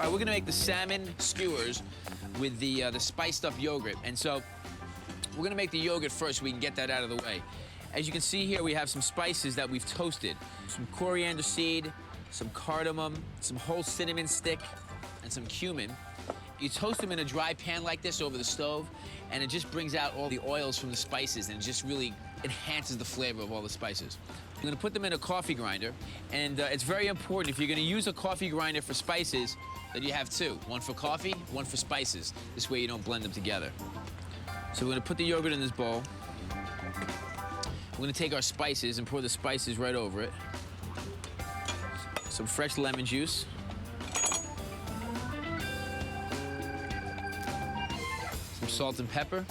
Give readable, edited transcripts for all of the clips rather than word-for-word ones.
All right, we're gonna make the salmon skewers with the spiced up yogurt. And so we're gonna make the yogurt first so we can get that out of the way. As you can see here, we have some spices that we've toasted. Some coriander seed, some cardamom, some whole cinnamon stick, and some cumin. You toast them in a dry pan like this over the stove, and it just brings out all the oils from the spices and it just really enhances the flavor of all the spices. I'm gonna put them in a coffee grinder, and it's very important if you're gonna use a coffee grinder for spices that you have two. One for coffee, one for spices. This way you don't blend them together. So we're gonna put the yogurt in this bowl. We're gonna take our spices and pour the spices right over it. Some fresh lemon juice. Some salt and pepper.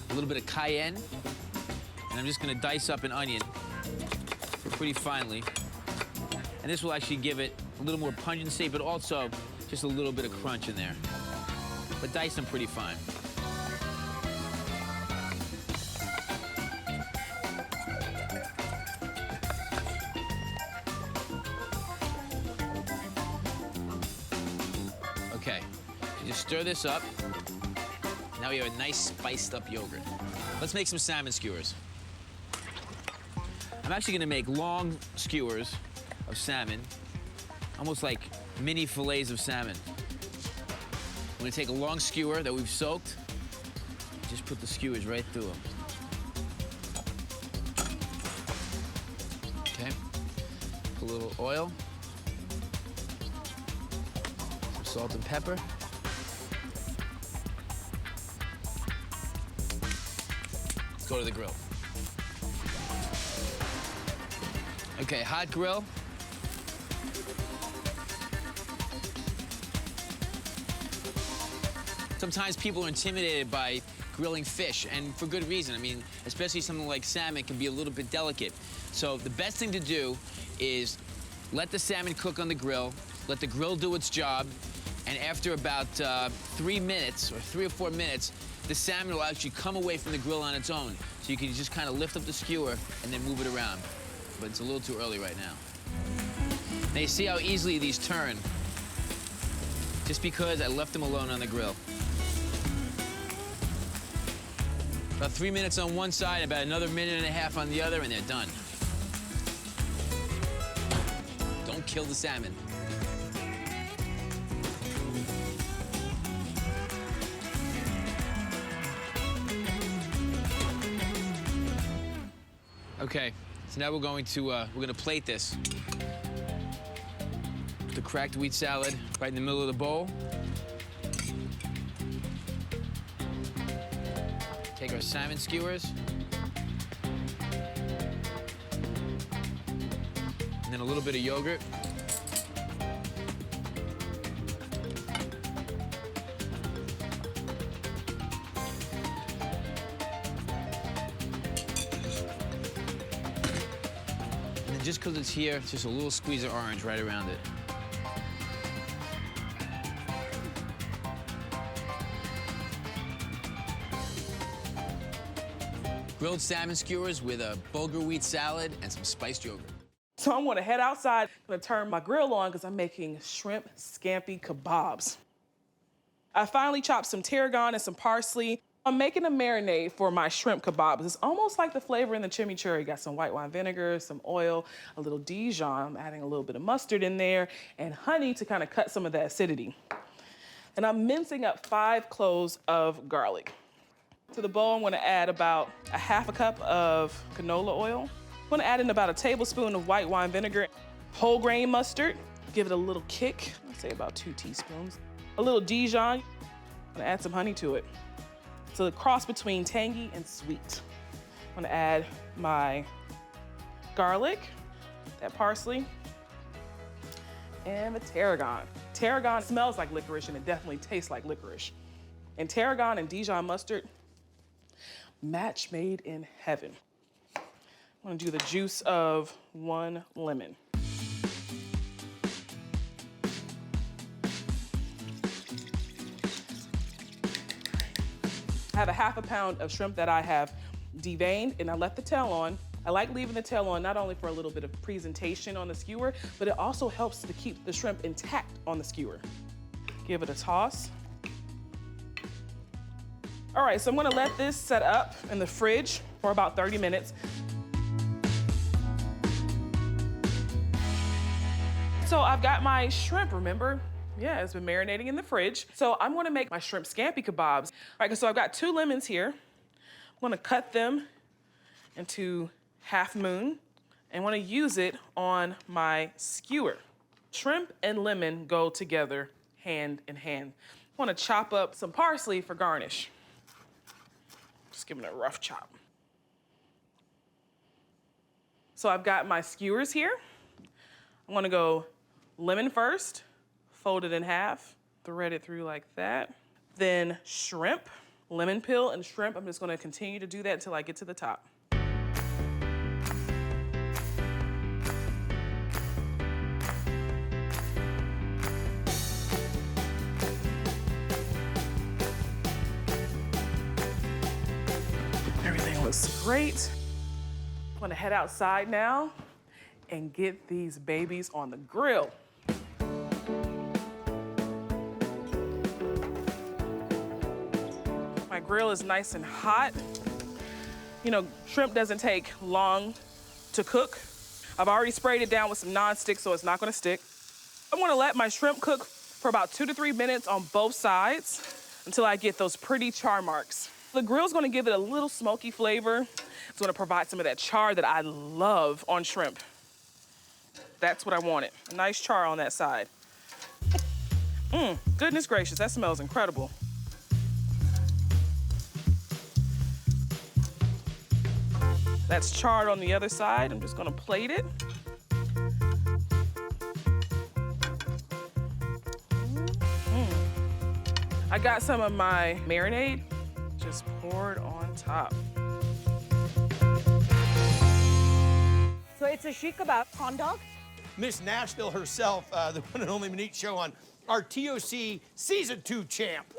A little bit of cayenne. And I'm just gonna dice up an onion pretty finely. And this will actually give it a little more pungency, but also just a little bit of crunch in there. But dice them pretty fine. Okay, you just stir this up. Now we have a nice spiced up yogurt. Let's make some salmon skewers. I'm actually gonna make long skewers of salmon, almost like mini fillets of salmon. I'm gonna take a long skewer that we've soaked, just put the skewers right through them. Okay, a little oil, some salt and pepper. Let's go to the grill. Okay, hot grill. Sometimes people are intimidated by grilling fish, and for good reason. I mean, especially something like salmon can be a little bit delicate. So the best thing to do is let the salmon cook on the grill, let the grill do its job, and after about 3 minutes, or 3 or 4 minutes, the salmon will actually come away from the grill on its own. So you can just kind of lift up the skewer and then move it around. But it's a little too early right now. Now you see how easily these turn, just because I left them alone on the grill. About 3 minutes on one side, about another minute and a half on the other, and they're done. Don't kill the salmon. Okay, so now we're gonna plate this. Put the cracked wheat salad right in the middle of the bowl. Take our salmon skewers. And then a little bit of yogurt. And then just because it's here, just a little squeeze of orange right around it. Grilled salmon skewers with a bulgur wheat salad and some spiced yogurt. So I'm gonna head outside, gonna turn my grill on because I'm making shrimp scampi kebabs. I finally chopped some tarragon and some parsley. I'm making a marinade for my shrimp kebabs. It's almost like the flavor in the chimichurri. Got some white wine vinegar, some oil, a little Dijon. I'm adding a little bit of mustard in there and honey to kind of cut some of the acidity. And I'm mincing up 5 cloves of garlic. To the bowl, I'm gonna add about a half a cup of canola oil. I'm gonna add in about a tablespoon of white wine vinegar, whole grain mustard, give it a little kick, I'd say about 2 teaspoons. A little Dijon, I'm gonna add some honey to it. So a cross between tangy and sweet. I'm gonna add my garlic, that parsley, and the tarragon. Tarragon smells like licorice and it definitely tastes like licorice. And tarragon and Dijon mustard, match made in heaven. I'm gonna do the juice of 1 lemon. I have a half a pound of shrimp that I have deveined and I left the tail on. I like leaving the tail on not only for a little bit of presentation on the skewer, but it also helps to keep the shrimp intact on the skewer. Give it a toss. All right, so I'm gonna let this set up in the fridge for about 30 minutes. So I've got my shrimp, remember? Yeah, it's been marinating in the fridge. So I'm gonna make my shrimp scampi kebabs. All right, so I've got 2 lemons here. I'm gonna cut them into half moon and wanna use it on my skewer. Shrimp and lemon go together hand in hand. I wanna chop up some parsley for garnish. Just give it a rough chop. So I've got my skewers here. I'm gonna go lemon first, fold it in half, thread it through like that. Then shrimp, lemon peel and shrimp. I'm just gonna continue to do that until I get to the top. Everything looks great. I'm gonna head outside now and get these babies on the grill. My grill is nice and hot. You know, shrimp doesn't take long to cook. I've already sprayed it down with some nonstick so it's not gonna stick. I'm gonna let my shrimp cook for about 2 to 3 minutes on both sides until I get those pretty char marks. The grill's gonna give it a little smoky flavor. It's gonna provide some of that char that I love on shrimp. That's what I wanted, a nice char on that side. Goodness gracious, that smells incredible. That's charred on the other side. I'm just gonna plate it. I got some of my marinade, just poured on top. So it's a Seekh kebab corn dog. Miss Nashville herself, the one and only Maneet Chauhan, our TOC Season 2 champ.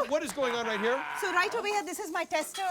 What is going on right here? So right over here, this is my tester.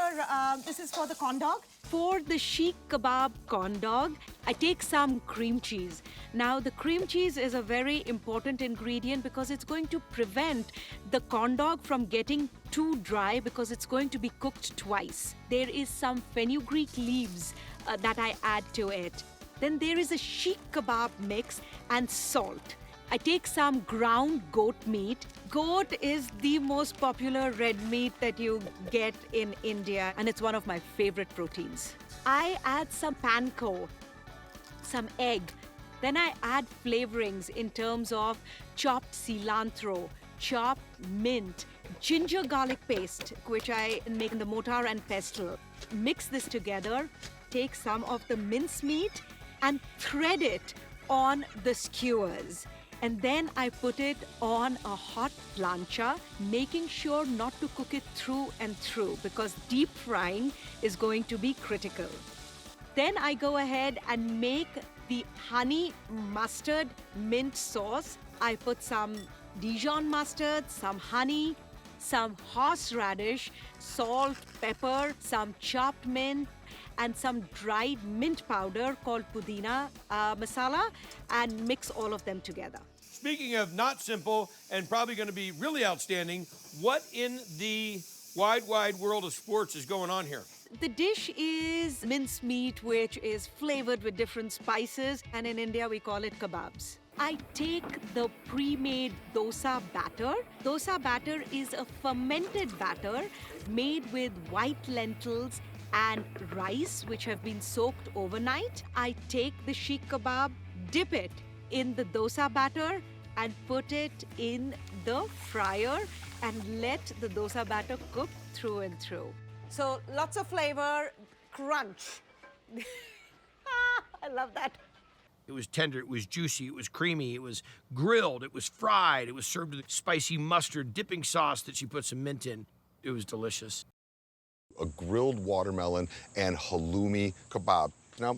This is for the corn dog. For the Seekh kebab corn dog, I take some cream cheese. Now, the cream cheese is a very important ingredient because it's going to prevent the corn dog from getting too dry because it's going to be cooked twice. There is some fenugreek leaves that I add to it. Then there is a Seekh kebab mix and salt. I take some ground goat meat. Goat is the most popular red meat that you get in India, and it's one of my favorite proteins. I add some panko, some egg. Then I add flavorings in terms of chopped cilantro, chopped mint, ginger garlic paste, which I make in the mortar and pestle. Mix this together, take some of the mincemeat and thread it on the skewers. And then I put it on a hot plancha, making sure not to cook it through and through because deep frying is going to be critical. Then I go ahead and make the honey mustard mint sauce. I put some Dijon mustard, some honey, some horseradish, salt, pepper, some chopped mint, and some dried mint powder called pudina masala, and mix all of them together. Speaking of not simple and probably going to be really outstanding, what in the wide world of sports is going on here? The dish is mincemeat, which is flavored with different spices, and in India we call it kebabs. I take the pre-made dosa batter. Dosa batter is a fermented batter made with white lentils and rice, which have been soaked overnight. I take the Seekh kebab, dip it in the dosa batter, and put it in the fryer and let the dosa batter cook through and through. So lots of flavor, crunch. I love that. It was tender, it was juicy, it was creamy, it was grilled, it was fried, it was served with spicy mustard dipping sauce that she put some mint in. It was delicious. A grilled watermelon and halloumi kebab. Now,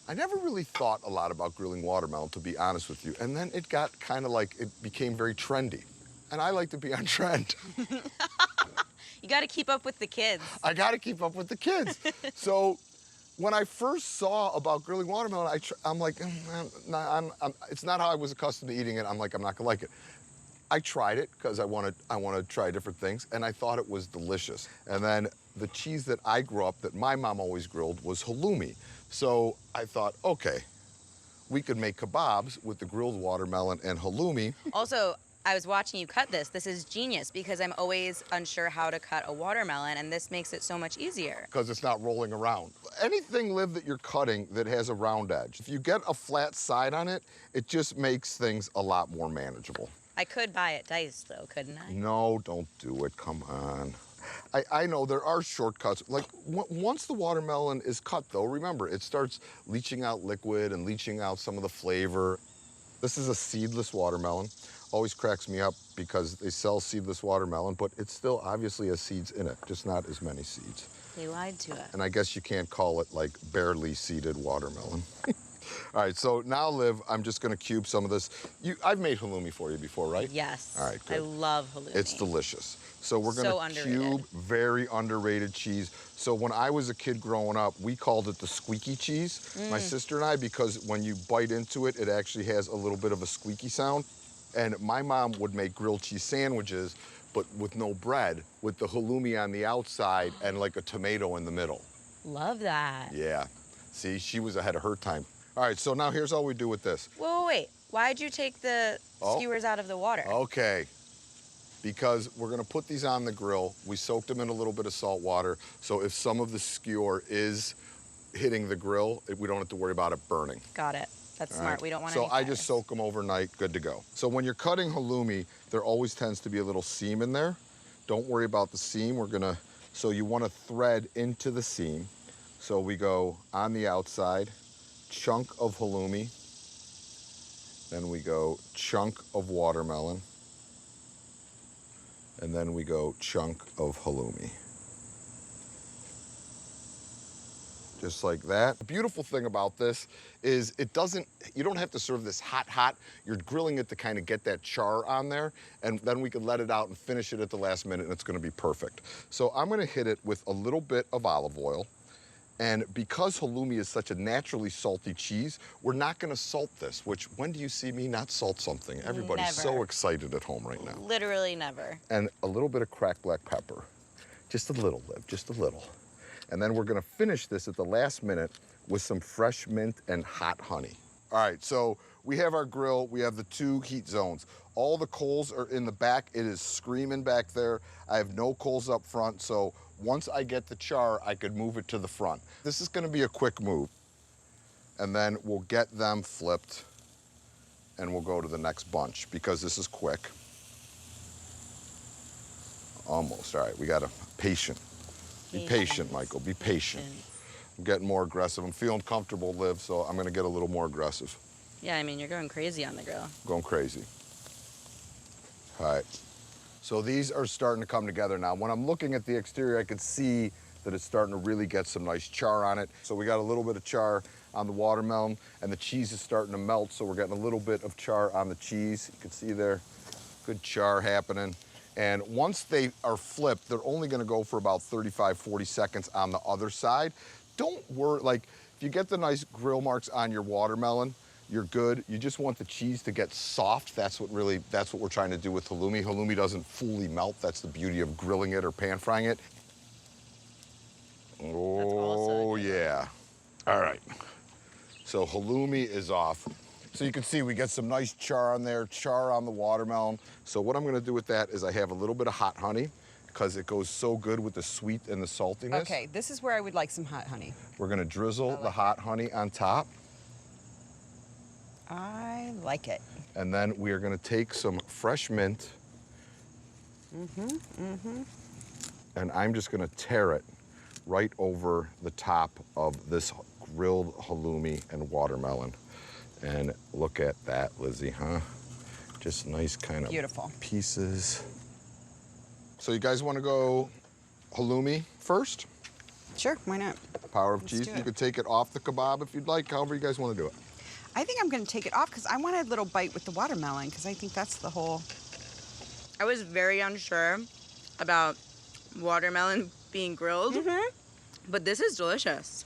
I never really thought a lot about grilling watermelon, to be honest with you. And then it got kind of like, it became very trendy. And I like to be on trend. You got to keep up with the kids. I got to keep up with the kids. So when I first saw about grilling watermelon, I'm like, it's not how I was accustomed to eating it. I'm like, I'm not gonna like it. I tried it because I want to try different things, and I thought it was delicious. And then the cheese that I grew up, that my mom always grilled, was halloumi. So I thought, okay, we could make kebabs with the grilled watermelon and halloumi. Also, I was watching you cut this. This is genius because I'm always unsure how to cut a watermelon, and this makes it so much easier. Because it's not rolling around. Anything, Liv, that you're cutting that has a round edge, if you get a flat side on it, it just makes things a lot more manageable. I could buy it diced, though, couldn't I? No, don't do it. Come on. I know there are shortcuts. Like, once the watermelon is cut, though, remember, it starts leaching out liquid and leaching out some of the flavor. This is a seedless watermelon. Always cracks me up because they sell seedless watermelon, but it still obviously has seeds in it, just not as many seeds. They lied to us. And I guess you can't call it, like, barely seeded watermelon. All right, so now, Liv, I'm just gonna cube some of this. I've made halloumi for you before, right? Yes. All right, good. I love halloumi. It's delicious. So we're gonna cube very underrated cheese. So when I was a kid growing up, we called it the squeaky cheese, my sister and I, because when you bite into it, it actually has a little bit of a squeaky sound. And my mom would make grilled cheese sandwiches, but with no bread, with the halloumi on the outside and like a tomato in the middle. Love that. Yeah. See, she was ahead of her time. All right, so now here's all we do with this. Wait. Why'd you take the skewers out of the water? Okay. Because we're gonna put these on the grill. We soaked them in a little bit of salt water, so if some of the skewer is hitting the grill, we don't have to worry about it burning. Got it. That's smart. Right. We don't want So any I just fires. soak them overnight, good to go. So when you're cutting halloumi, there always tends to be a little seam in there. Don't worry about the seam. So you wanna thread into the seam. So we go on the outside, chunk of halloumi, then we go chunk of watermelon, and then we go chunk of halloumi. Just like that. The beautiful thing about this is you don't have to serve this hot. You're grilling it to kind of get that char on there, and then we can let it out and finish it at the last minute, and it's gonna be perfect. So I'm gonna hit it with a little bit of olive oil. And because halloumi is such a naturally salty cheese, we're not gonna salt this, which when do you see me not salt something? Everybody's so Never. excited at home right now. Literally never. And a little bit of cracked black pepper. Just a little, Liv, just a little. And then we're gonna finish this at the last minute with some fresh mint and hot honey. All right, so we have our grill, we have the 2 heat zones. All the coals are in the back. It is screaming back there. I have no coals up front, so once I get the char, I could move it to the front. This is gonna be a quick move. And then we'll get them flipped and we'll go to the next bunch because this is quick. Almost, all right, we gotta patient. Be patient, Michael, be patient. I'm getting more aggressive. I'm feeling comfortable, Liv, so I'm gonna get a little more aggressive. Yeah, I mean, you're going crazy on the grill. Going crazy. All right. So these are starting to come together now. When I'm looking at the exterior, I can see that it's starting to really get some nice char on it. So we got a little bit of char on the watermelon, and the cheese is starting to melt, so we're getting a little bit of char on the cheese. You can see there, good char happening. And once they are flipped, they're only gonna go for about 35, 40 seconds on the other side. Don't worry, like, if you get the nice grill marks on your watermelon, you're good. You just want the cheese to get soft. That's what we're trying to do with halloumi. Halloumi doesn't fully melt. That's the beauty of grilling it or pan frying it. Oh, yeah. All right. So halloumi is off. So you can see we get some nice char on there, char on the watermelon. So what I'm gonna do with that is I have a little bit of hot honey because it goes so good with the sweet and the saltiness. Okay, this is where I would like some hot honey. We're gonna drizzle the hot honey on top. I like it. And then we are gonna take some fresh mint. And I'm just gonna tear it right over the top of this grilled halloumi and watermelon. And look at that, Lizzie, huh? Just nice kind of Beautiful pieces. So you guys wanna go halloumi first? Sure, why not? Power of Let's cheese. do You it. could take it off the kebab if you'd like, however you guys wanna do it. I think I'm gonna take it off because I want a little bite with the watermelon because I think that's the whole... I was very unsure about watermelon being grilled, but this is delicious.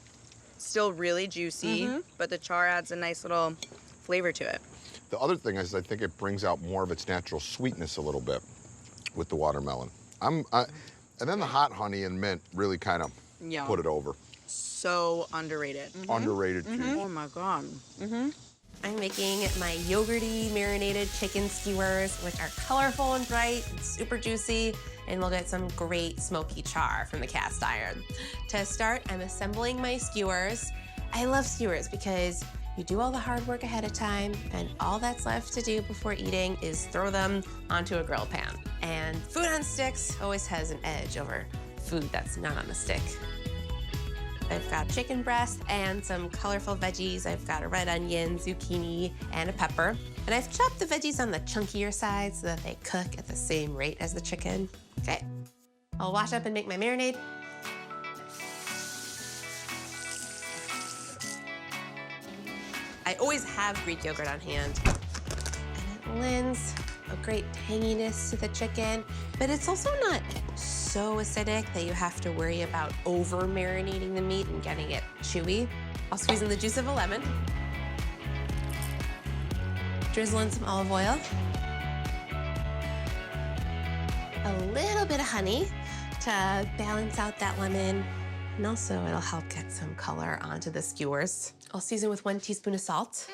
Still really juicy, but the char adds a nice little flavor to it. The other thing is I think it brings out more of its natural sweetness a little bit with the watermelon. And then the hot honey and mint really kind of put it over. So underrated. Underrated cheese. Oh my God. I'm making my Yogurty marinated chicken skewers, which are colorful and bright and super juicy, and we'll get some great smoky char from the cast iron. To start, I'm assembling my skewers. I love skewers because you do all the hard work ahead of time, and all that's left to do before eating is throw them onto a grill pan. And food on sticks always has an edge over food that's not on a stick. I've got chicken breast and some colorful veggies. I've got a red onion, zucchini, and a pepper. And I've chopped the veggies on the chunkier side so that they cook at the same rate as the chicken. Okay, I'll wash up and make my marinade. I always have Greek yogurt on hand. And it lends a great tanginess to the chicken, but it's also not so acidic that you have to worry about over marinating the meat and getting it chewy. I'll squeeze in the juice of a lemon, drizzle in some olive oil, a little bit of honey to balance out that lemon, and also it'll help get some color onto the skewers. I'll season with 1 teaspoon of salt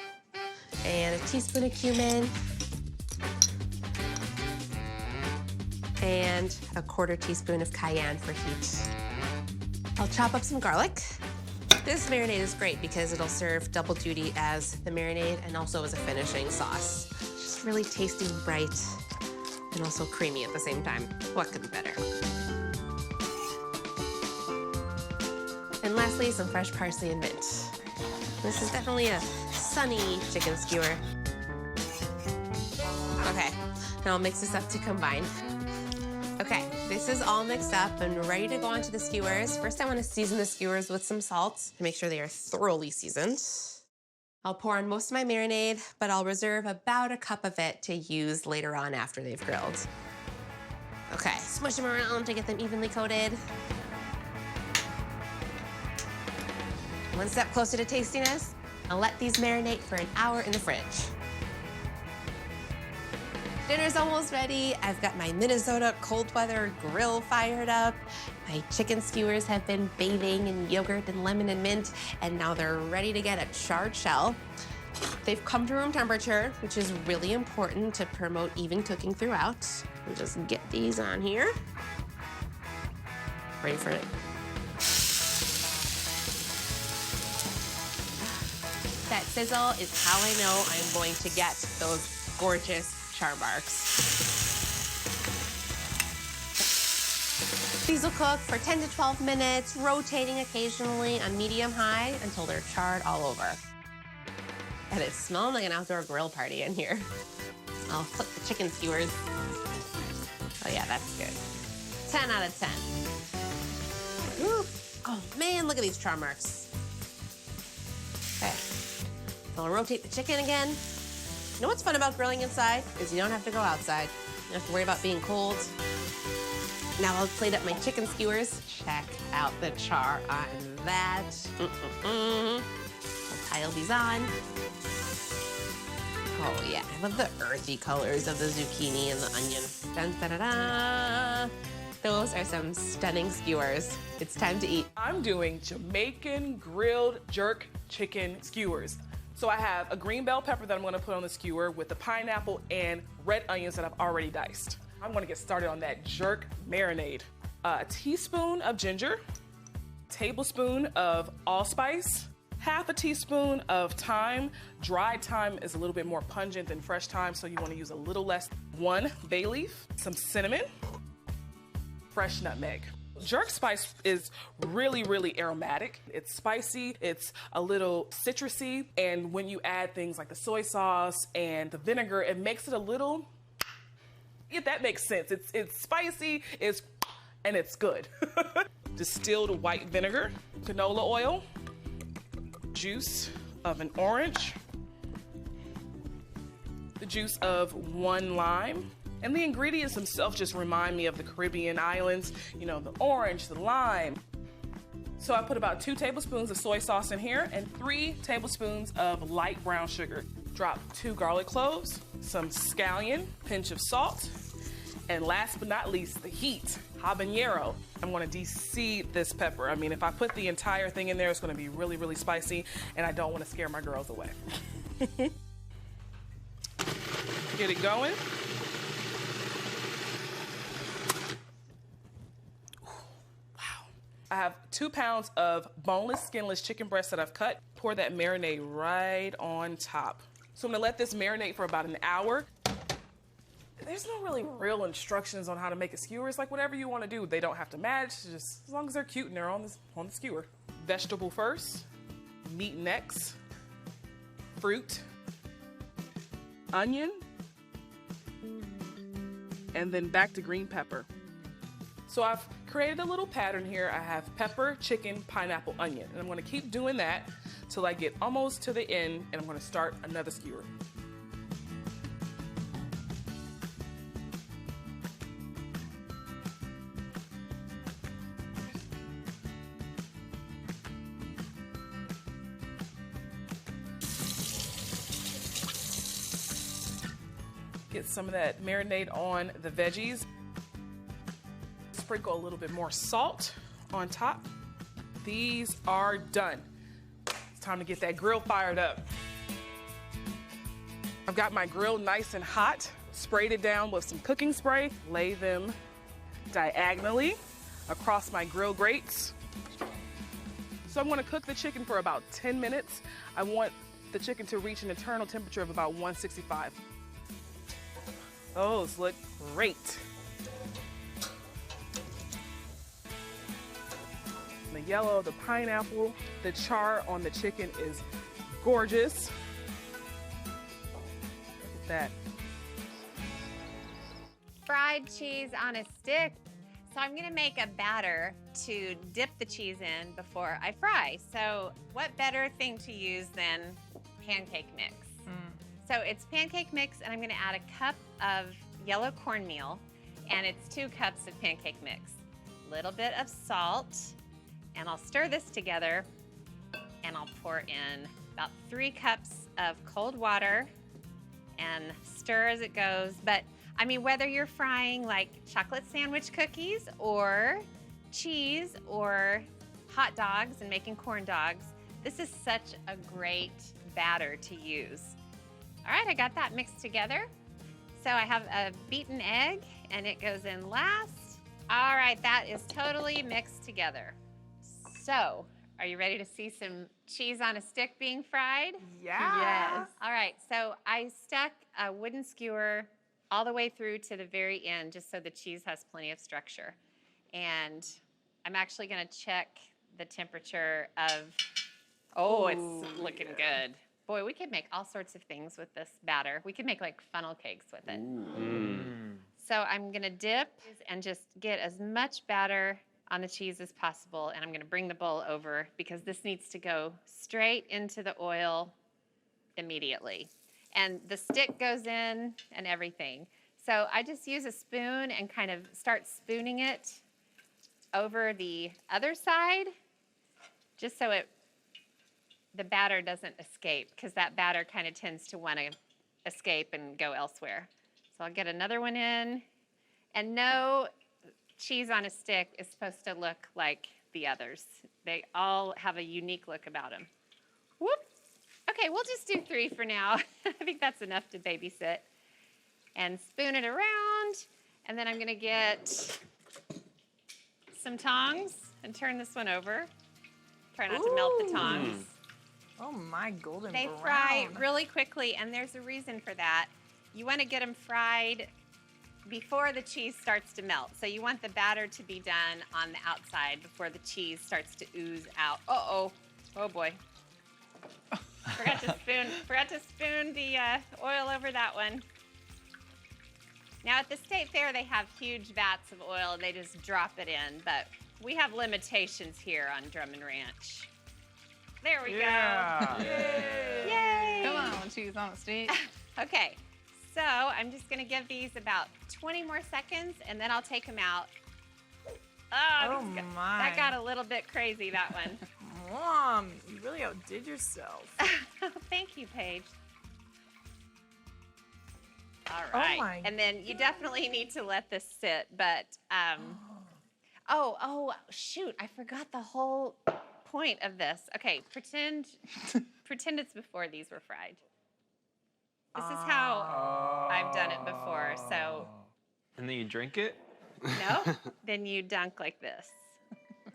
and a teaspoon of cumin, and a 1/4 teaspoon of cayenne for heat. I'll chop up some garlic. This marinade is great because it'll serve double duty as the marinade and also as a finishing sauce. Just really tasty and bright and also creamy at the same time. What could be better? And lastly, some fresh parsley and mint. This is definitely a sunny chicken skewer. Okay, now I'll mix this up to combine. Okay, this is all mixed up and ready to go onto the skewers. First, I want to season the skewers with some salt to make sure they are thoroughly seasoned. I'll pour on most of my marinade, but I'll reserve about 1 cup of it to use later on after they've grilled. Okay, smush them around to get them evenly coated. One step closer to tastiness, I'll let these marinate for an hour in the fridge. Dinner's almost ready. I've got my Minnesota cold weather grill fired up. My chicken skewers have been bathing in yogurt and lemon and mint, and now they're ready to get a charred shell. They've come to room temperature, which is really important to promote even cooking throughout. We'll just get these on here. Ready for it. That sizzle is how I know I'm going to get those gorgeous char marks. These will cook for 10 to 12 minutes, rotating occasionally on medium-high until they're charred all over. And it's smelling like an outdoor grill party in here. I'll flip the chicken skewers. Oh yeah, that's good. 10 out of 10. Ooh. Oh man, look at these char marks. Okay, I'll rotate the chicken again. You know what's fun about grilling inside is you don't have to go outside. You don't have to worry about being cold. Now I'll plate up my chicken skewers. Check out the char on that. I'll pile these on. Oh yeah, I love the earthy colors of the zucchini and the onion. Dun, da, da, da. Those are some stunning skewers. It's time to eat. I'm doing Jamaican grilled jerk chicken skewers. So I have a green bell pepper that I'm gonna put on the skewer with the pineapple and red onions that I've already diced. I'm gonna get started on that jerk marinade. A teaspoon of ginger, tablespoon of allspice, half a teaspoon of thyme. Dried thyme is a little bit more pungent than fresh thyme, so you wanna use a little less. 1 bay leaf, some cinnamon, fresh nutmeg. Jerk spice is really, really aromatic. It's spicy, it's a little citrusy, and when you add things like the soy sauce and the vinegar, it makes it a little, if that makes sense. It's spicy, and it's good. Distilled white vinegar, canola oil, juice of an orange, the juice of 1 lime, and the ingredients themselves just remind me of the Caribbean islands. You know, the orange, the lime, So I put about 2 tablespoons of soy sauce in here and 3 tablespoons of light brown sugar. Drop 2 garlic cloves, some scallion, pinch of salt, and last but not least, the heat, habanero. I'm gonna de-seed this pepper. I mean, if I put the entire thing in there, it's gonna be really, really spicy, and I don't wanna scare my girls away. Get it going. Wow. I have 2 pounds of boneless, skinless chicken breast that I've cut. Pour that marinade right on top. So I'm gonna let this marinate for about an hour. There's no really real instructions on how to make a skewer. It's like whatever you want to do. They don't have to match, just as long as they're cute and they're on the skewer. Vegetable first, meat next, fruit, onion, and then back to green pepper. So I've created a little pattern here. I have pepper, chicken, pineapple, onion. And I'm gonna keep doing that till I get almost to the end, and I'm gonna start another skewer. Get some of that marinade on the veggies. Sprinkle a little bit more salt on top. These are done. It's time to get that grill fired up. I've got my grill nice and hot. Sprayed it down with some cooking spray. Lay them diagonally across my grill grates. So I'm gonna cook the chicken for about 10 minutes. I want the chicken to reach an internal temperature of about 165. Those look great. The yellow, the pineapple, the char on the chicken is gorgeous. Look at that. Fried cheese on a stick. So I'm gonna make a batter to dip the cheese in before I fry. So what better thing to use than pancake mix? So it's pancake mix, and I'm gonna add a cup of yellow cornmeal, and it's 2 cups of pancake mix. A little bit of salt, and I'll stir this together, and I'll pour in about 3 cups of cold water and stir as it goes. But I mean, whether you're frying like chocolate sandwich cookies or cheese or hot dogs and making corn dogs, this is such a great batter to use. All right, I got that mixed together. So I have a beaten egg, and it goes in last. All right, that is totally mixed together. So, are you ready to see some cheese on a stick being fried? Yeah. Yes. All right, so I stuck a wooden skewer all the way through to the very end, just so the cheese has plenty of structure. And I'm actually gonna check the temperature of, it's looking good. Boy, we could make all sorts of things with this batter. We could make like funnel cakes with it. So I'm gonna dip and just get as much batter on the cheese as possible, and I'm gonna bring the bowl over because this needs to go straight into the oil immediately. And the stick goes in and everything. So I just use a spoon and kind of start spooning it over the other side, just so the batter doesn't escape, because that batter kind of tends to want to escape and go elsewhere. So I'll get another one in. And no cheese on a stick is supposed to look like the others. They all have a unique look about them. Whoop. Okay, we'll just do 3 for now. I think that's enough to babysit. And spoon it around. And then I'm going to get some tongs and turn this one over. Try not to melt the tongs. Oh my, golden They brown. fry really quickly, and there's a reason for that. You want to get them fried before the cheese starts to melt. So you want the batter to be done on the outside before the cheese starts to ooze out. Uh-oh. Oh boy. Forgot to spoon the oil over that one. Now at the State Fair, they have huge vats of oil. They just drop it in, but we have limitations here on Drummond Ranch. There we go. Yay! Come on, cheese on a stick. Okay, so I'm just gonna give these about 20 more seconds, and then I'll take them out. Oh, my. that got a little bit crazy, that one. Mom, you really outdid yourself. Thank you, Paige. All right. my And then you definitely need to let this sit, but oh, shoot, I forgot the whole point of this. Okay, pretend it's before these were fried. This is how I've done it before. So And then you drink it? no, then you dunk like this.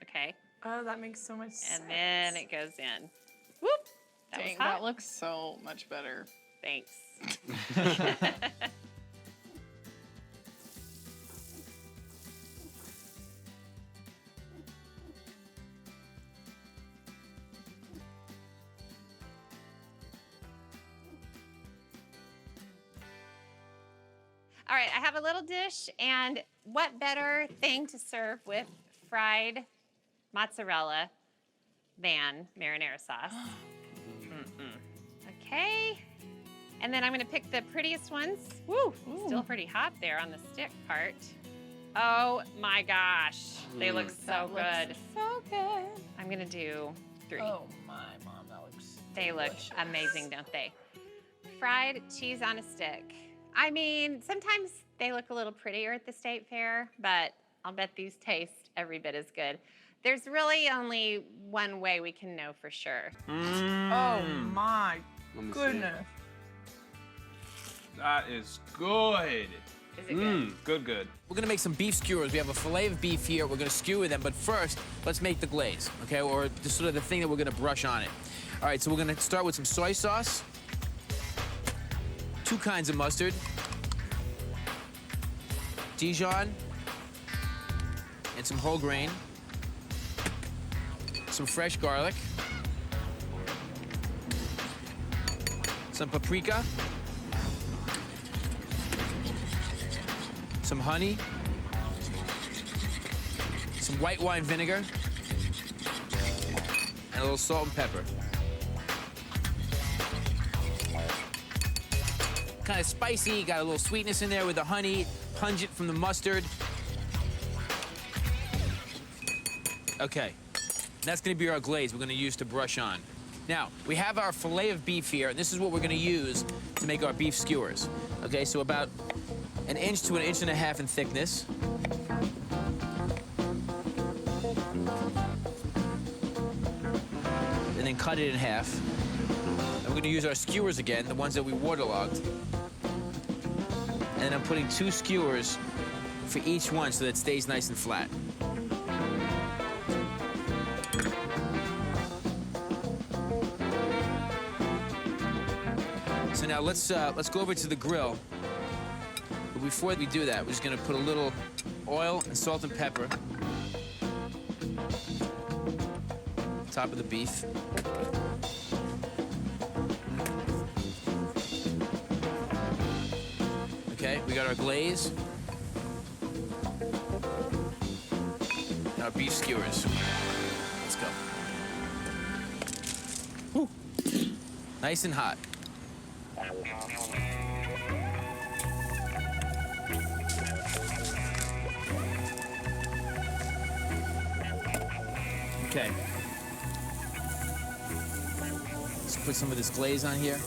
Okay? Oh, that makes so much sense. And then it goes in. Whoop. That was Dang, hot. that looks so much better. Thanks. All right, I have a little dish, and what better thing to serve with fried mozzarella than marinara sauce? Okay, and then I'm gonna pick the prettiest ones. Woo, still pretty hot there on the stick part. Oh my gosh, they look so good. So good. I'm gonna do 3. Oh my, Mom, that looks They look amazing, don't they? Fried cheese on a stick. I mean, sometimes they look a little prettier at the state fair, but I'll bet these taste every bit as good. There's really only one way we can know for sure. Oh my Let me see. goodness. That is good. Is it good? Good. We're gonna make some beef skewers. We have a fillet of beef here. We're gonna skewer them, but first, let's make the glaze, okay? Or the sort of the thing that we're gonna brush on it. All right, so we're gonna start with some soy sauce, 2 kinds of mustard, Dijon, and some whole grain, some fresh garlic, some paprika, some honey, some white wine vinegar, and a little salt and pepper. Kind of spicy, got a little sweetness in there with the honey, pungent from the mustard. Okay, that's gonna be our glaze we're gonna use to brush on. Now, we have our fillet of beef here, and this is what we're gonna use to make our beef skewers. Okay, so about 1 inch to 1.5 inches in thickness. And then cut it in half. And we're gonna use our skewers again, the ones that we waterlogged. And then I'm putting 2 skewers for each one so that it stays nice and flat. So now let's go over to the grill. But before we do that, we're just gonna put a little oil and salt and pepper. Top of the beef. Okay, we got our glaze. And our beef skewers. Let's go. Woo. Nice and hot. Okay. Let's put some of this glaze on here.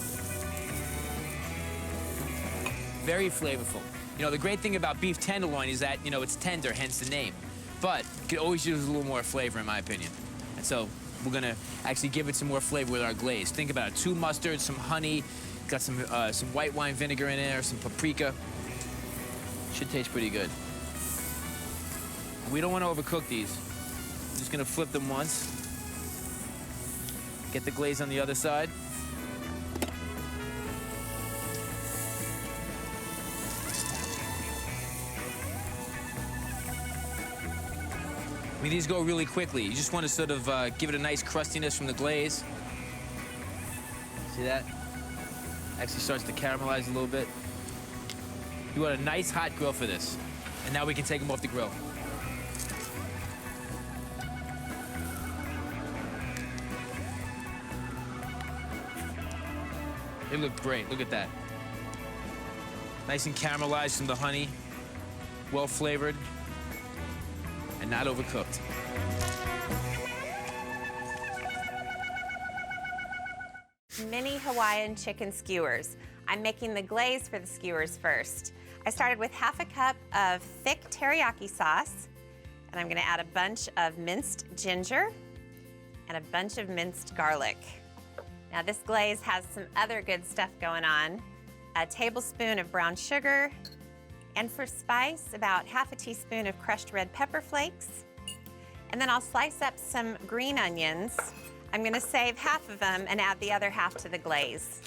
Very flavorful. You know, the great thing about beef tenderloin is that, you know, it's tender, hence the name. But you could always use a little more flavor, in my opinion. And so we're gonna actually give it some more flavor with our glaze. Think about it, 2 mustards, some honey, got some white wine vinegar in there, some paprika. Should taste pretty good. We don't want to overcook these. I'm just gonna flip them once. Get the glaze on the other side. I mean, these go really quickly. You just want to sort of give it a nice crustiness from the glaze. See that? Actually starts to caramelize a little bit. You want a nice hot grill for this. And now we can take them off the grill. They look great, look at that. Nice and caramelized from the honey, well flavored. And not overcooked. Mini Hawaiian chicken skewers. I'm making the glaze for the skewers first. I started with half a cup of thick teriyaki sauce, and I'm gonna add a bunch of minced ginger and a bunch of minced garlic. Now this glaze has some other good stuff going on. A tablespoon of brown sugar, and for spice, about half a teaspoon of crushed red pepper flakes. And then I'll slice up some green onions. I'm gonna save half of them and add the other half to the glaze.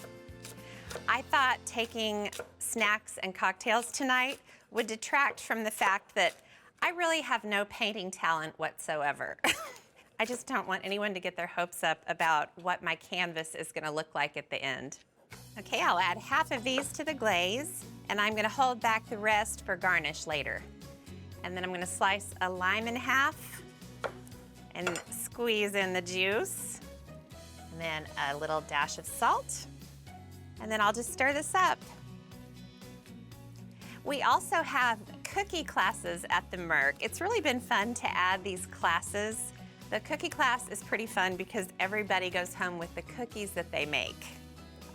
I thought taking snacks and cocktails tonight would detract from the fact that I really have no painting talent whatsoever. I just don't want anyone to get their hopes up about what my canvas is gonna look like at the end. Okay, I'll add half of these to the glaze, and I'm gonna hold back the rest for garnish later. And then I'm gonna slice a lime in half and squeeze in the juice, and then a little dash of salt, and then I'll just stir this up. We also have cookie classes at the Merc. It's really been fun to add these classes. The cookie class is pretty fun because everybody goes home with the cookies that they make.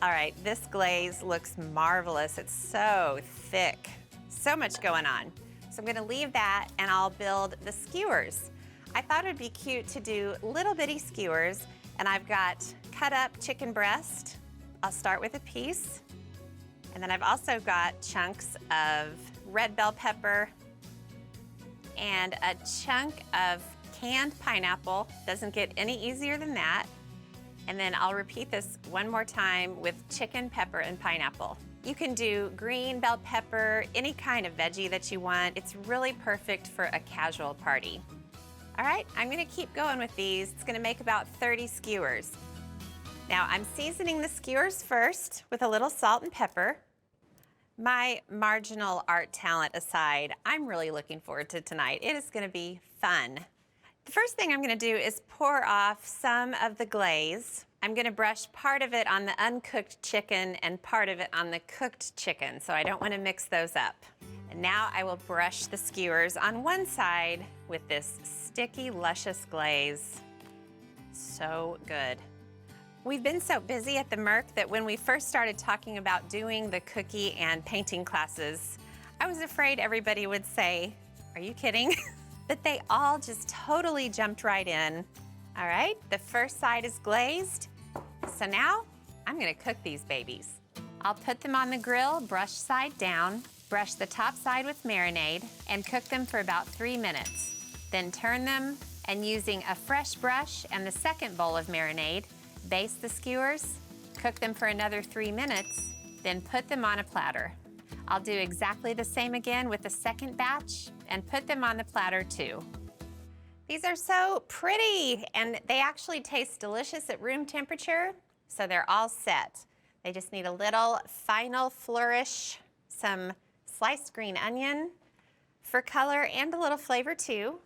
All right, this glaze looks marvelous. It's so thick, so much going on. So I'm gonna leave that and I'll build the skewers. I thought it'd be cute to do little bitty skewers, and I've got cut up chicken breast. I'll start with a piece. And then I've also got chunks of red bell pepper and a chunk of canned pineapple. Doesn't get any easier than that. And then I'll repeat this one more time with chicken, pepper, and pineapple. You can do green bell pepper, any kind of veggie that you want. It's really perfect for a casual party. All right, I'm gonna keep going with these. It's gonna make about 30 skewers. Now I'm seasoning the skewers first with a little salt and pepper. My marginal art talent aside, I'm really looking forward to tonight. It is gonna be fun. The first thing I'm gonna do is pour off some of the glaze. I'm gonna brush part of it on the uncooked chicken and part of it on the cooked chicken, so I don't wanna mix those up. And now I will brush the skewers on one side with this sticky, luscious glaze. So good. We've been so busy at the Merc that when we first started talking about doing the cookie and painting classes, I was afraid everybody would say, "Are you kidding?" But they all just totally jumped right in. All right, the first side is glazed. So now I'm gonna cook these babies. I'll put them on the grill, brush side down, brush the top side with marinade, and cook them for about 3 minutes. Then turn them, and using a fresh brush and the second bowl of marinade, baste the skewers, cook them for another 3 minutes, then put them on a platter. I'll do exactly the same again with the second batch and put them on the platter too. These are so pretty, and they actually taste delicious at room temperature, so they're all set. They just need a little final flourish, some sliced green onion for color and a little flavor too.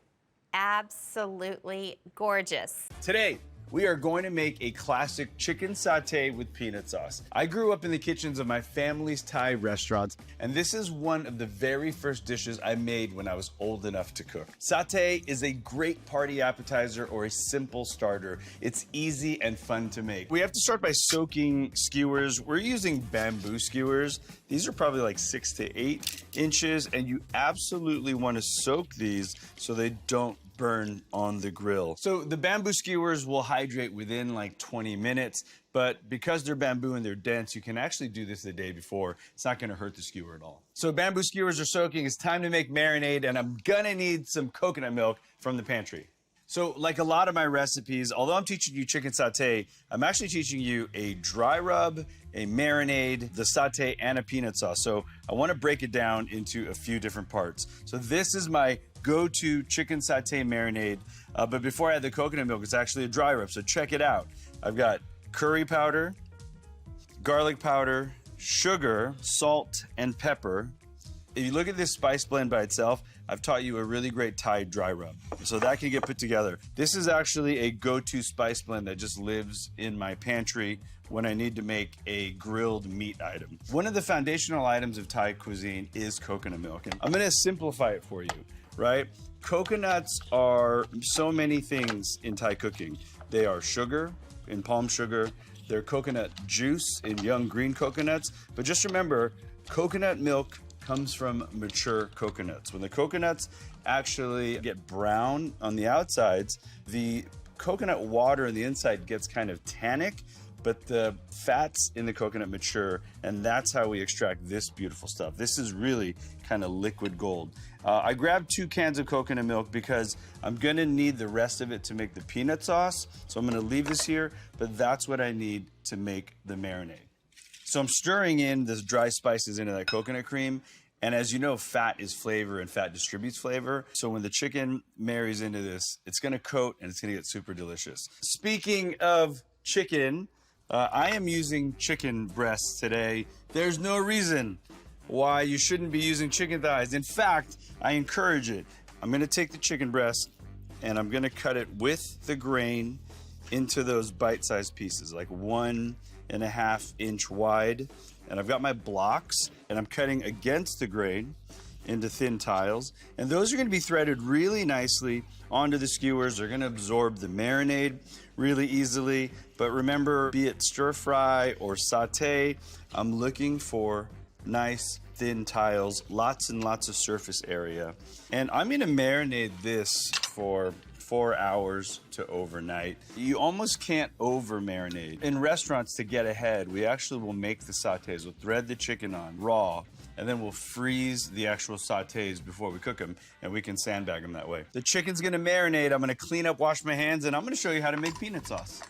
Absolutely gorgeous. Today, we are going to make a classic chicken satay with peanut sauce. I grew up in the kitchens of my family's Thai restaurants, and this is one of the very first dishes I made when I was old enough to cook. Satay is a great party appetizer or a simple starter. It's easy and fun to make. We have to start by soaking skewers. We're using bamboo skewers. These are probably like 6 to 8 inches, and you absolutely want to soak these so they don't burn on the grill. So the bamboo skewers will hydrate within like 20 minutes, but because they're bamboo and they're dense, you can actually do this the day before. It's not gonna hurt the skewer at all. So bamboo skewers are soaking, it's time to make marinade, and I'm gonna need some coconut milk from the pantry. So like a lot of my recipes, although I'm teaching you chicken satay, I'm actually teaching you a dry rub, a marinade, the satay, and a peanut sauce. So I wanna break it down into a few different parts. So this is my go-to chicken satay marinade. But before I add the coconut milk, it's actually a dry rub, so check it out. I've got curry powder, garlic powder, sugar, salt, and pepper. If you look at this spice blend by itself, I've taught you a really great Thai dry rub. So that can get put together. This is actually a go-to spice blend that just lives in my pantry when I need to make a grilled meat item. One of the foundational items of Thai cuisine is coconut milk. And I'm gonna simplify it for you, right? Coconuts are so many things in Thai cooking. They are sugar in palm sugar. They're coconut juice in young green coconuts. But just remember, coconut milk comes from mature coconuts. When the coconuts actually get brown on the outsides, the coconut water on the inside gets kind of tannic, but the fats in the coconut mature, and that's how we extract this beautiful stuff. This is really kind of liquid gold. I grabbed 2 cans of coconut milk because I'm gonna need the rest of it to make the peanut sauce. So I'm gonna leave this here, but that's what I need to make the marinade. So I'm stirring in this dry spices into that coconut cream. And as you know, fat is flavor and fat distributes flavor. So when the chicken marries into this, it's gonna coat and it's gonna get super delicious. Speaking of chicken, I am using chicken breasts today. There's no reason why you shouldn't be using chicken thighs. In fact, I encourage it. I'm gonna take the chicken breast and I'm gonna cut it with the grain into those bite-sized pieces, like 1.5 inch wide. And I've got my blocks and I'm cutting against the grain into thin tiles. And those are gonna be threaded really nicely onto the skewers. They're gonna absorb the marinade really easily. But remember, be it stir fry or saute, I'm looking for nice thin tiles, lots and lots of surface area. And I'm gonna marinate this for 4 hours to overnight. You almost can't over marinate. In restaurants, to get ahead, we actually will make the sautés. We'll thread the chicken on raw, and then we'll freeze the actual sautés before we cook them, and we can sandbag them that way. The chicken's gonna marinate. I'm gonna clean up, wash my hands, and I'm gonna show you how to make peanut sauce.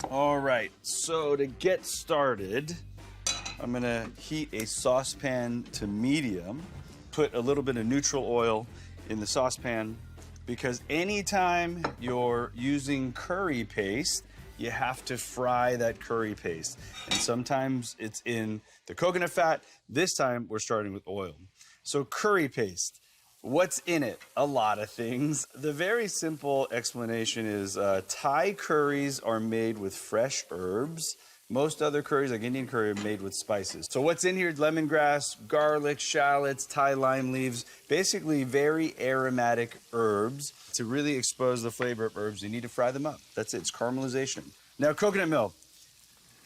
All right, so to get started, I'm gonna heat a saucepan to medium, put a little bit of neutral oil in the saucepan, because anytime you're using curry paste, you have to fry that curry paste. And sometimes it's in the coconut fat. This time we're starting with oil. So curry paste, what's in it? A lot of things. The very simple explanation is Thai curries are made with fresh herbs. Most other curries, like Indian curry, are made with spices. So what's in here? Lemongrass, garlic, shallots, Thai lime leaves, basically very aromatic herbs. To really expose the flavor of herbs, you need to fry them up. That's it, it's caramelization. Now, coconut milk.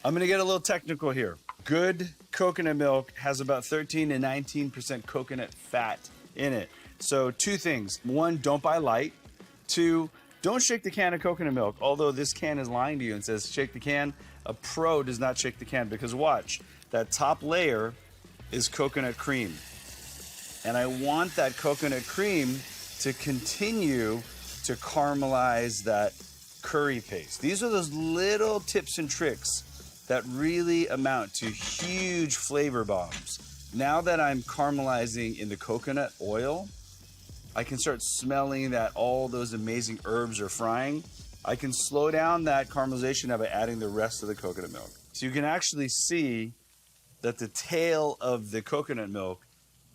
I'm gonna get a little technical here. Good coconut milk has about 13 to 19% coconut fat in it. So 2 things. 1, don't buy light. 2, don't shake the can of coconut milk. Although this can is lying to you and says shake the can, a pro does not shake the can, because watch, that top layer is coconut cream. And I want that coconut cream to continue to caramelize that curry paste. These are those little tips and tricks that really amount to huge flavor bombs. Now that I'm caramelizing in the coconut oil, I can start smelling that all those amazing herbs are frying. I can slow down that caramelization now by adding the rest of the coconut milk. So you can actually see that the tail of the coconut milk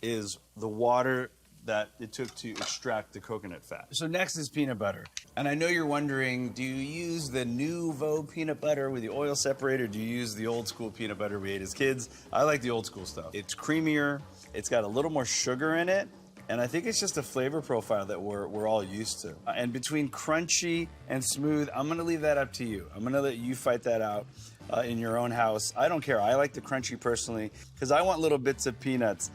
is the water that it took to extract the coconut fat. So next is peanut butter. And I know you're wondering, do you use the Nouveau peanut butter with the oil separator? Do you use the old school peanut butter we ate as kids? I like the old school stuff. It's creamier, it's got a little more sugar in it, and I think it's just a flavor profile that we're all used to. And between crunchy and smooth, I'm gonna leave that up to you. I'm gonna let you fight that out in your own house. I don't care, I like the crunchy personally, because I want little bits of peanuts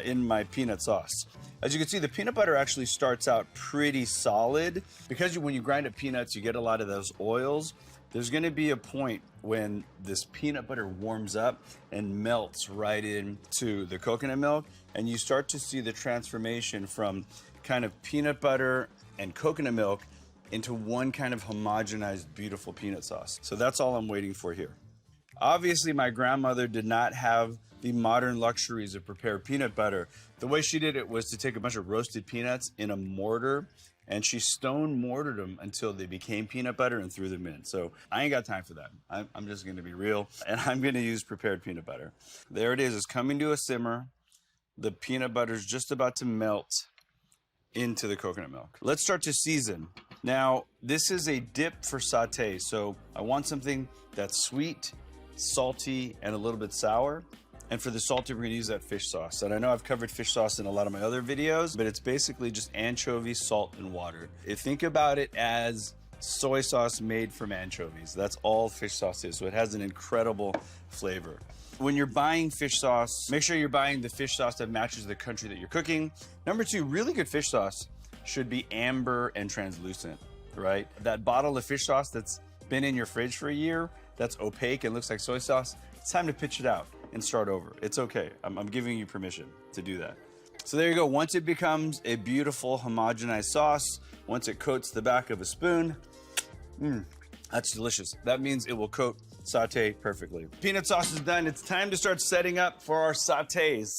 in my peanut sauce. As you can see, the peanut butter actually starts out pretty solid. Because when you grind up peanuts, you get a lot of those oils. There's gonna be a point when this peanut butter warms up and melts right into the coconut milk, and you start to see the transformation from kind of peanut butter and coconut milk into one kind of homogenized, beautiful peanut sauce. So that's all I'm waiting for here. Obviously, my grandmother did not have the modern luxuries of prepared peanut butter. The way she did it was to take a bunch of roasted peanuts in a mortar, and she stone mortared them until they became peanut butter and threw them in. So I ain't got time for that. I'm just gonna be real, and I'm gonna use prepared peanut butter. There it is, it's coming to a simmer. The peanut butter's just about to melt into the coconut milk. Let's start to season. Now, this is a dip for sauté, so I want something that's sweet, salty, and a little bit sour. And for the salty, we're gonna use that fish sauce. And I know I've covered fish sauce in a lot of my other videos, but it's basically just anchovies, salt, and water. Think about it as soy sauce made from anchovies. That's all fish sauce is, so it has an incredible flavor. When you're buying fish sauce, make sure you're buying the fish sauce that matches the country that you're cooking. Number two, really good fish sauce should be amber and translucent, right? That bottle of fish sauce that's been in your fridge for a year, that's opaque and looks like soy sauce, it's time to pitch it out and start over. It's okay. I'm giving you permission to do that. So there you go. Once it becomes a beautiful homogenized sauce, once it coats the back of a spoon, that's delicious. That means it will coat sauté perfectly. Peanut sauce is done. It's time to start setting up for our sautés.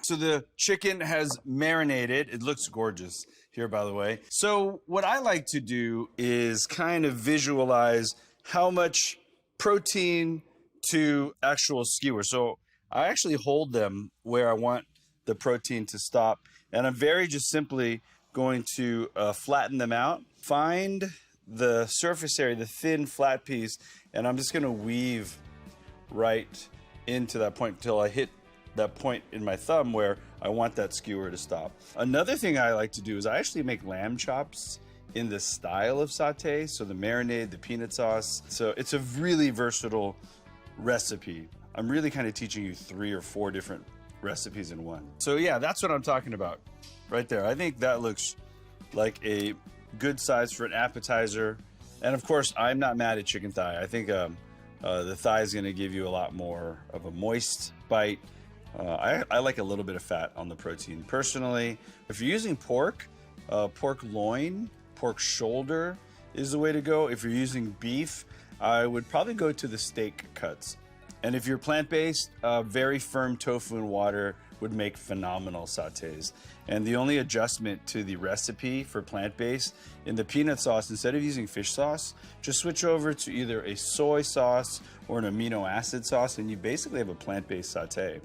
So the chicken has marinated. It looks gorgeous here, by the way. So what I like to do is kind of visualize how much protein to actual skewer. So I actually hold them where I want the protein to stop. And I'm very just simply going to flatten them out. Find the surface area, the thin flat piece, and I'm just gonna weave right into that point until I hit that point in my thumb where I want that skewer to stop. Another thing I like to do is I actually make lamb chops in the style of sauté, so the marinade, the peanut sauce. So it's a really versatile recipe. I'm really kind of teaching you 3 or 4 different recipes in one. So yeah, that's what I'm talking about right there. I think that looks like a good size for an appetizer. And of course, I'm not mad at chicken thigh. I think the thigh is gonna give you a lot more of a moist bite. I like a little bit of fat on the protein. Personally, if you're using pork, pork loin, pork shoulder is the way to go. If you're using beef, I would probably go to the steak cuts. And if you're plant-based, very firm tofu and water would make phenomenal sautés. And the only adjustment to the recipe for plant-based, in the peanut sauce, instead of using fish sauce, just switch over to either a soy sauce or an amino acid sauce, and you basically have a plant-based sauté.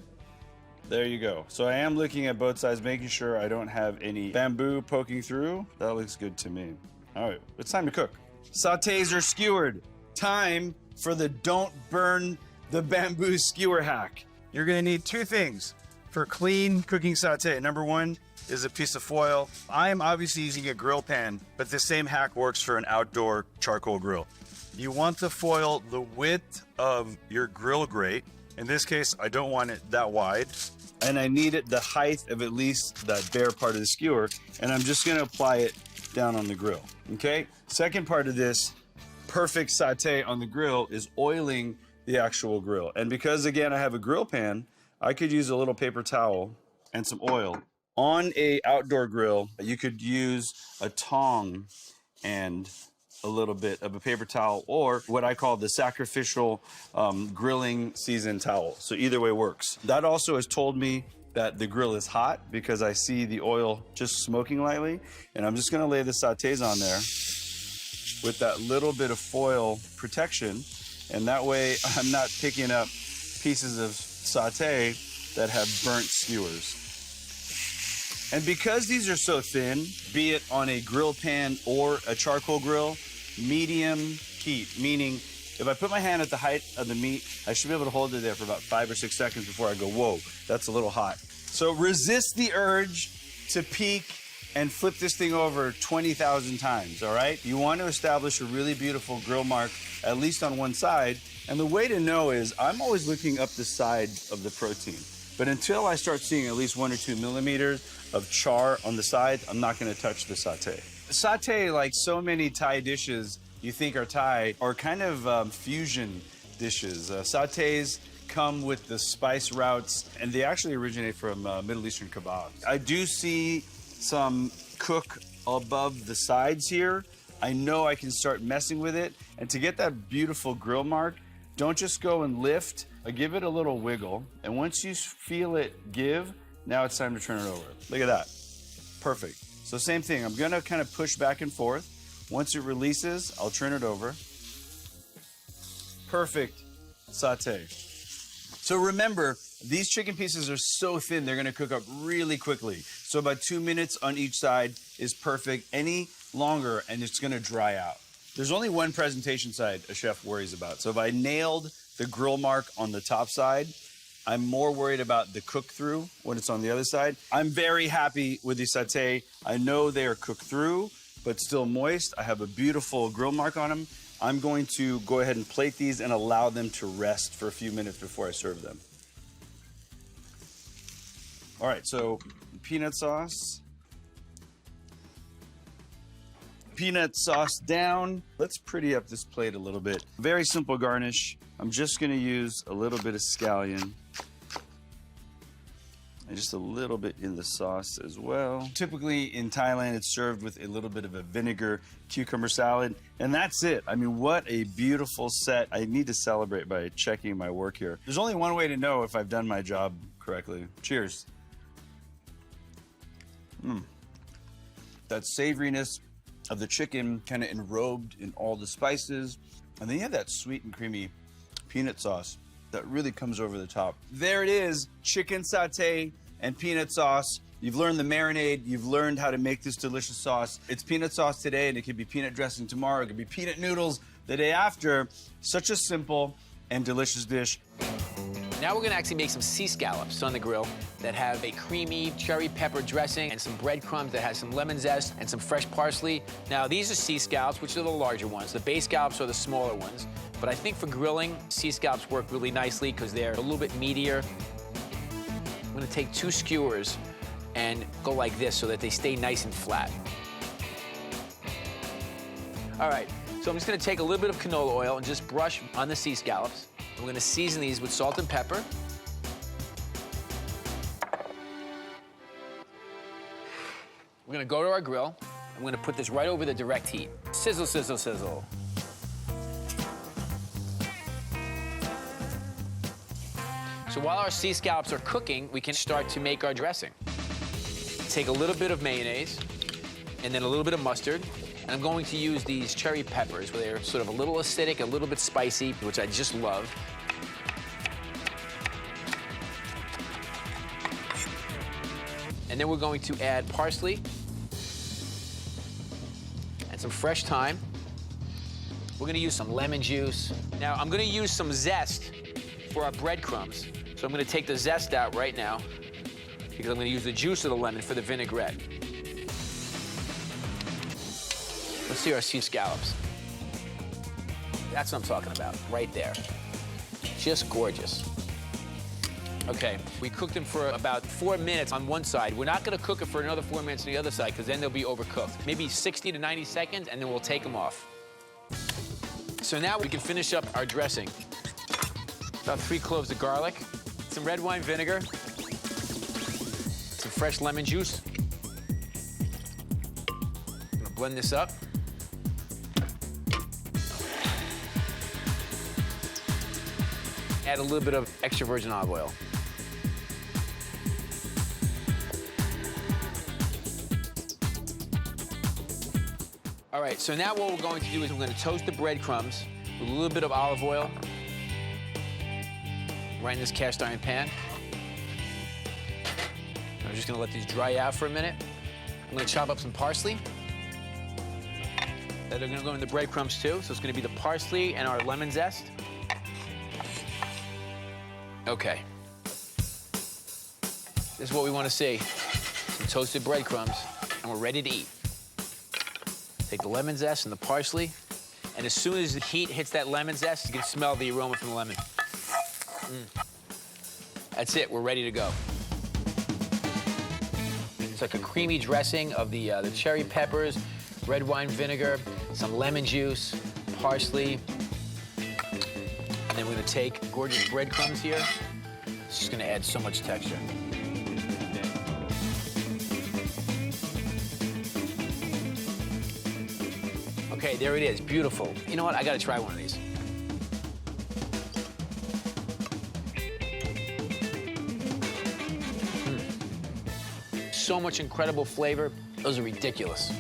There you go. So I am looking at both sides, making sure I don't have any bamboo poking through. That looks good to me. All right, it's time to cook. Sautés are skewered. Time for the don't burn the bamboo skewer hack. You're gonna need 2 things for clean cooking sauté. Number 1 is a piece of foil. I am obviously using a grill pan, but the same hack works for an outdoor charcoal grill. You want the foil the width of your grill grate. In this case, I don't want it that wide. And I need it the height of at least that bare part of the skewer. And I'm just gonna apply it down on the grill, okay? Second part of this perfect sauté on the grill is oiling the actual grill. And because, again, I have a grill pan, I could use a little paper towel and some oil. On a outdoor grill, you could use a tong and a little bit of a paper towel, or what I call the sacrificial grilling season towel. So either way works. That also has told me that the grill is hot because I see the oil just smoking lightly. And I'm just gonna lay the sautés on there with that little bit of foil protection. And that way I'm not picking up pieces of sauté that have burnt skewers. And because these are so thin, be it on a grill pan or a charcoal grill, medium heat, meaning if I put my hand at the height of the meat, I should be able to hold it there for about 5 or 6 seconds before I go, whoa, that's a little hot. So resist the urge to peek and flip this thing over 20,000 times, all right? You want to establish a really beautiful grill mark, at least on one side. And the way to know is I'm always looking up the side of the protein. But until I start seeing at least 1 or 2 millimeters of char on the side, I'm not gonna touch the sauté. Sauté, like so many Thai dishes you think are Thai, are kind of fusion dishes. Sautés come with the spice routes, and they actually originate from Middle Eastern kebabs. I do see some cook above the sides here. I know I can start messing with it, and to get that beautiful grill mark, don't just go and lift. Give it a little wiggle, and once you feel it give, now it's time to turn it over. Look at that. Perfect. So same thing, I'm gonna kind of push back and forth. Once it releases, I'll turn it over. Perfect sauté. So remember, these chicken pieces are so thin, they're gonna cook up really quickly. So about 2 minutes on each side is perfect. Any longer, and it's gonna dry out. There's only one presentation side a chef worries about. So if I nailed the grill mark on the top side, I'm more worried about the cook through when it's on the other side. I'm very happy with the satay. I know they are cooked through, but still moist. I have a beautiful grill mark on them. I'm going to go ahead and plate these and allow them to rest for a few minutes before I serve them. All right, so peanut sauce. Peanut sauce down. Let's pretty up this plate a little bit. Very simple garnish. I'm just gonna use a little bit of scallion. And just a little bit in the sauce as well. Typically in Thailand, it's served with a little bit of a vinegar cucumber salad, and that's it. I mean, what a beautiful set. I need to celebrate by checking my work here. There's only one way to know if I've done my job correctly. Cheers. That savoriness of the chicken kind of enrobed in all the spices. And then you have that sweet and creamy peanut sauce that really comes over the top. There it is, chicken satay and peanut sauce. You've learned the marinade. You've learned how to make this delicious sauce. It's peanut sauce today, and it could be peanut dressing tomorrow. It could be peanut noodles the day after. Such a simple and delicious dish. Now we're gonna actually make some sea scallops on the grill that have a creamy cherry pepper dressing and some breadcrumbs that has some lemon zest and some fresh parsley. Now these are sea scallops, which are the larger ones. The bay scallops are the smaller ones. But I think for grilling, sea scallops work really nicely because they're a little bit meatier. I'm gonna take 2 skewers and go like this so that they stay nice and flat. All right, so I'm just gonna take a little bit of canola oil and just brush on the sea scallops. We're gonna season these with salt and pepper. We're gonna go to our grill. I'm gonna put this right over the direct heat. Sizzle, sizzle, sizzle. So while our sea scallops are cooking, we can start to make our dressing. Take a little bit of mayonnaise and then a little bit of mustard. And I'm going to use these cherry peppers where they're sort of a little acidic, a little bit spicy, which I just love. And then we're going to add parsley and some fresh thyme. We're gonna use some lemon juice. Now, I'm gonna use some zest for our breadcrumbs. So I'm gonna take the zest out right now because I'm gonna use the juice of the lemon for the vinaigrette. Let's see our sea scallops. That's what I'm talking about, right there. Just gorgeous. Okay, we cooked them for about 4 minutes on one side. We're not gonna cook it for another 4 minutes on the other side because then they'll be overcooked. Maybe 60 to 90 seconds and then we'll take them off. So now we can finish up our dressing. About 3 cloves of garlic, some red wine vinegar, some fresh lemon juice. I'm gonna blend this up. Add a little bit of extra virgin olive oil. All right, so now what we're going to do is we're going to toast the breadcrumbs with a little bit of olive oil right in this cast iron pan. I'm just going to let these dry out for a minute. I'm going to chop up some parsley. They're going to go in the breadcrumbs too, so it's going to be the parsley and our lemon zest. Okay. This is what we want to see. Some toasted breadcrumbs, and we're ready to eat. Take the lemon zest and the parsley, and as soon as the heat hits that lemon zest, you can smell the aroma from the lemon. That's it, we're ready to go. It's like a creamy dressing of the cherry peppers, red wine vinegar, some lemon juice, parsley, and then we're gonna take gorgeous breadcrumbs here. It's just gonna add so much texture. Okay, there it is, beautiful. You know what, I gotta try one of these. So much incredible flavor, those are ridiculous.